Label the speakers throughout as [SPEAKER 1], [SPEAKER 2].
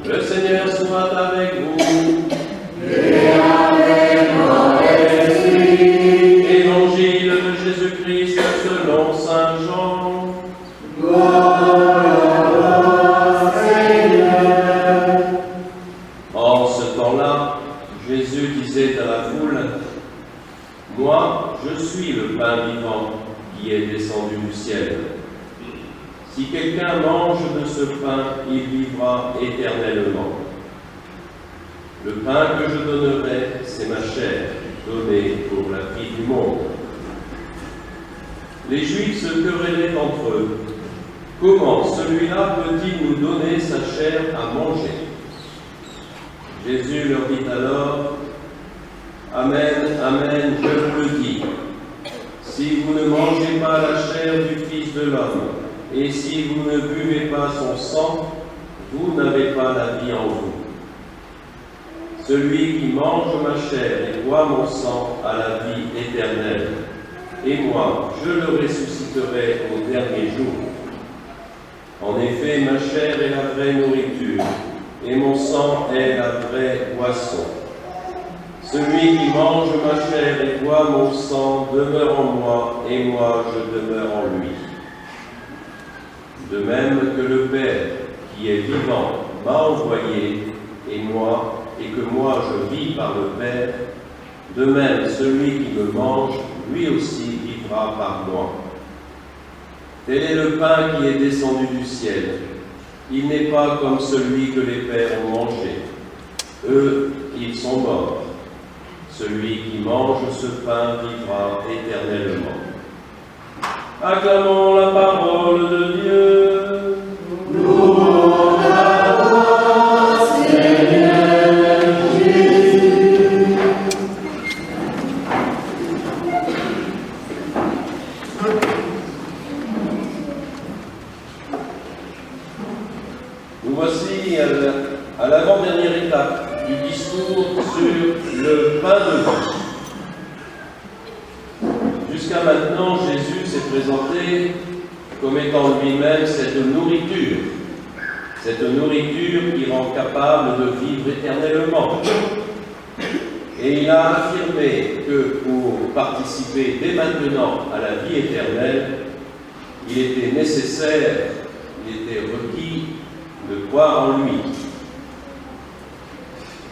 [SPEAKER 1] Le Seigneur soit avec vous.
[SPEAKER 2] Et avec ton esprit.
[SPEAKER 1] Évangile de Jésus-Christ selon saint Jean.
[SPEAKER 2] Gloire à toi, Seigneur.
[SPEAKER 1] En ce temps-là, Jésus disait à la foule, « Moi, je suis le pain vivant qui est descendu du ciel. Si quelqu'un mange de ce pain, il vivra éternellement. Le pain que je donnerai, c'est ma chair, donnée pour la vie du monde. » Les Juifs se querellaient entre eux. Comment celui-là peut-il nous donner sa chair à manger? Jésus leur dit alors, « Amen, amen, je vous le dis. Si vous ne mangez pas la chair du Fils de l'homme, et si vous ne buvez pas son sang, vous n'avez pas la vie en vous. Celui qui mange ma chair et boit mon sang a la vie éternelle, et moi, je le ressusciterai au dernier jour. En effet, ma chair est la vraie nourriture, et mon sang est la vraie boisson. Celui qui mange ma chair et boit mon sang demeure en moi, et moi je demeure en lui. De même que le Père, qui est vivant, m'a envoyé, et que moi je vis par le Père, de même celui qui me mange, lui aussi vivra par moi. Tel est le pain qui est descendu du ciel. Il n'est pas comme celui que les pères ont mangé. Eux, ils sont morts. Celui qui mange ce pain vivra éternellement. Acclamons la parole de Dieu.
[SPEAKER 2] Louange à toi, Seigneur Jésus.
[SPEAKER 1] Nous voici à l'avant-dernière étape du discours sur le pain de vie. Jusqu'à maintenant, Jésus s'est présenté comme étant lui-même cette nourriture qui rend capable de vivre éternellement. Et il a affirmé que pour participer dès maintenant à la vie éternelle, il était nécessaire, il était requis de croire en lui.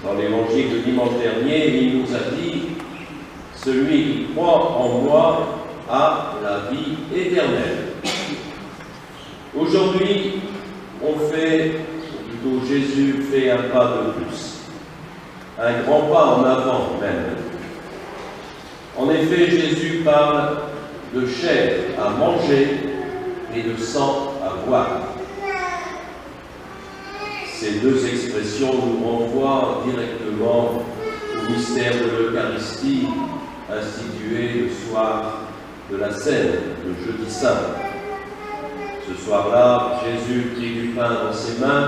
[SPEAKER 1] Dans l'évangile de dimanche dernier, il nous a dit « Celui qui croit en moi a la vie éternelle ». Aujourd'hui, Jésus fait un pas de plus, un grand pas en avant même. En effet, Jésus parle de chair à manger et de sang à boire. Ces deux expressions nous renvoient directement au mystère de l'Eucharistie institué le soir de la Cène, le jeudi saint. Ce soir-là, Jésus prit du pain dans ses mains,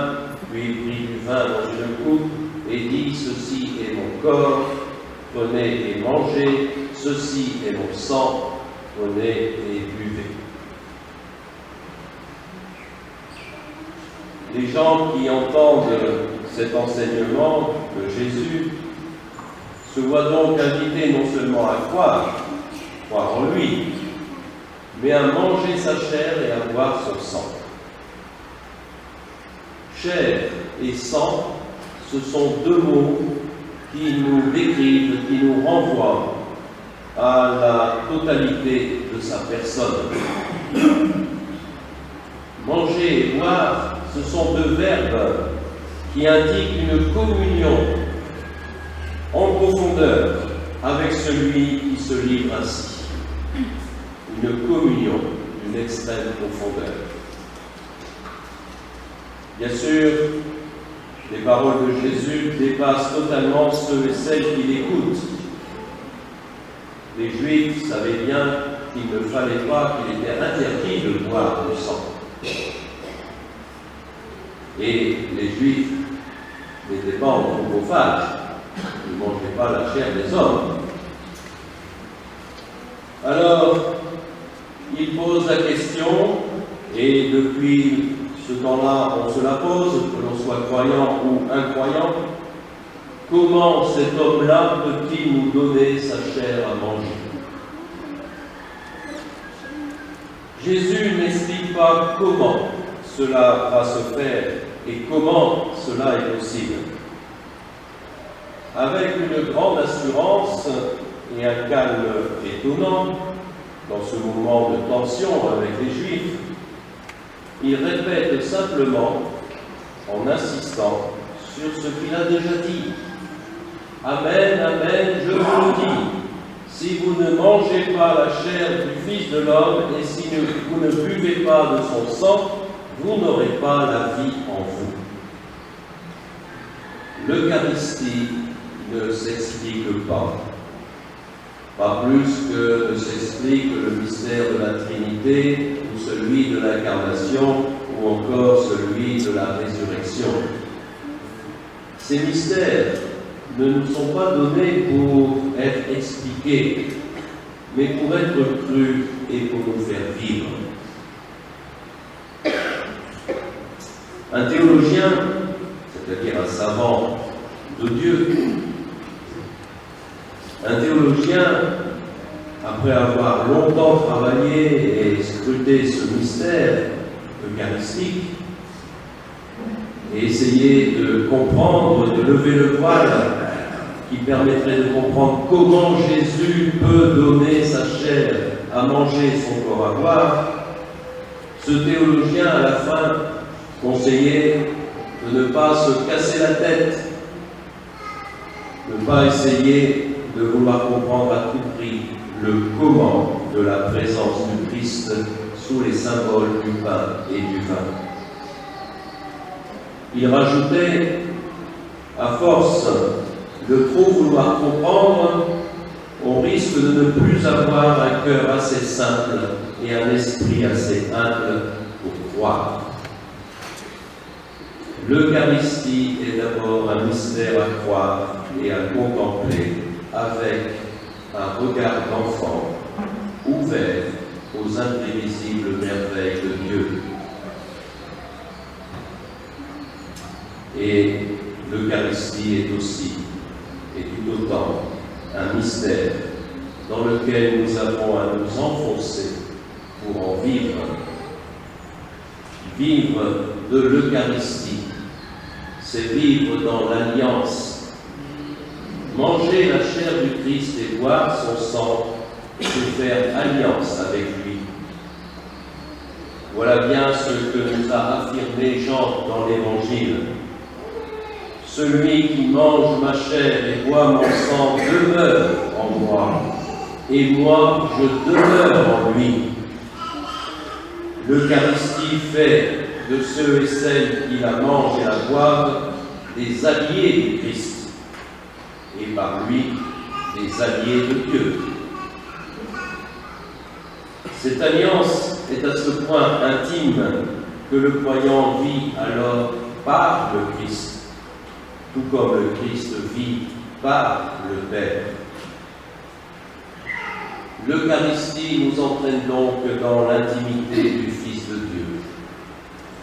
[SPEAKER 1] puis prit du vin dans une coupe et dit « Ceci est mon corps, prenez et mangez, ceci est mon sang, prenez et buvez. » Les gens qui entendent cet enseignement de Jésus se voient donc invités non seulement à croire en lui, mais à manger sa chair et à boire son sang. Chair et sang, ce sont deux mots qui nous décrivent, qui nous renvoient à la totalité de sa personne. Manger et boire, ce sont deux verbes qui indiquent une communion en profondeur avec celui qui se livre ainsi. Une communion d'une extrême profondeur. Bien sûr, les paroles de Jésus dépassent totalement ceux et celles qui l'écoutent. Les Juifs savaient bien qu'il ne fallait pas, qu'il était interdit de boire du sang. Et les Juifs n'étaient pas anthropophages, ils ne mangeaient pas la chair des hommes. Alors, il pose la question, et depuis ce temps-là, on se la pose, que l'on soit croyant ou incroyant. Comment cet homme-là peut-il nous donner sa chair à manger? Jésus n'explique pas comment cela va se faire et comment cela est possible. Avec une grande assurance et un calme étonnant, dans ce moment de tension avec les Juifs, il répète simplement, en insistant sur ce qu'il a déjà dit. Amen, amen, je vous le dis, si vous ne mangez pas la chair du Fils de l'homme et si vous ne buvez pas de son sang, vous n'aurez pas la vie en vous. L'Eucharistie ne s'explique pas. Pas plus que ne s'explique le mystère de la Trinité, ou celui de l'incarnation, ou encore celui de la résurrection. Ces mystères ne nous sont pas donnés pour être expliqués, mais pour être crus et pour nous faire vivre. Un théologien, c'est-à-dire un savant de Dieu, un théologien, après avoir longtemps travaillé et scruté ce mystère eucharistique, et essayé de comprendre, de lever le voile qui permettrait de comprendre comment Jésus peut donner sa chair à manger, son corps à boire, ce théologien, à la fin, conseillait de ne pas se casser la tête, de ne pas essayer de vouloir comprendre à tout prix le comment de la présence du Christ sous les symboles du pain et du vin. Il rajoutait, à force de trop vouloir comprendre, on risque de ne plus avoir un cœur assez simple et un esprit assez humble pour croire. L'Eucharistie est d'abord un mystère à croire et à contempler avec un regard d'enfant ouvert aux imprévisibles merveilles de Dieu. Et l'Eucharistie est aussi, et tout autant, un mystère dans lequel nous avons à nous enfoncer pour en vivre. Vivre de l'Eucharistie, c'est vivre dans l'alliance. Manger la chair du Christ et boire son sang, c'est faire alliance avec lui. Voilà bien ce que nous a affirmé Jean dans l'Évangile. Celui qui mange ma chair et boit mon sang demeure en moi, et moi je demeure en lui. L'Eucharistie fait de ceux et celles qui la mangent et la boivent des alliés du Christ, et par lui des alliés de Dieu. Cette alliance est à ce point intime que le croyant vit alors par le Christ, tout comme le Christ vit par le Père. L'Eucharistie nous entraîne donc dans l'intimité du Fils de Dieu.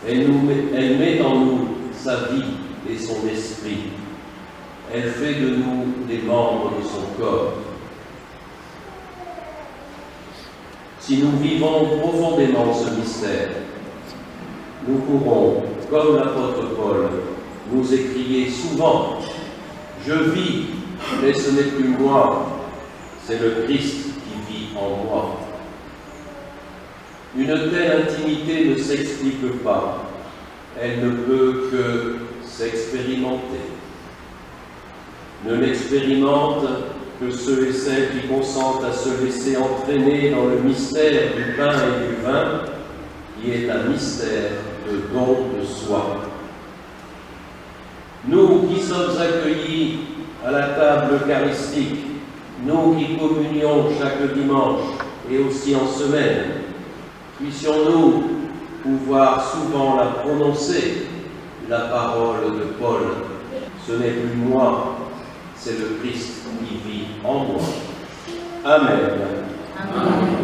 [SPEAKER 1] Elle met en nous sa vie et son esprit. Elle fait de nous des membres de son corps. Si nous vivons profondément ce mystère, nous pourrons, comme l'apôtre Paul, nous écrier souvent « Je vis, mais ce n'est plus moi, c'est le Christ qui vit en moi ». Une telle intimité ne s'explique pas, elle ne peut que s'expérimenter. Ne l'expérimente que ceux et celles qui consentent à se laisser entraîner dans le mystère du pain et du vin, qui est un mystère de don de soi. Nous qui sommes accueillis à la table eucharistique, nous qui communions chaque dimanche et aussi en semaine, puissions-nous pouvoir souvent la prononcer, la parole de Paul. Ce n'est plus moi, c'est le Christ qui vit en moi. Amen.
[SPEAKER 2] Amen.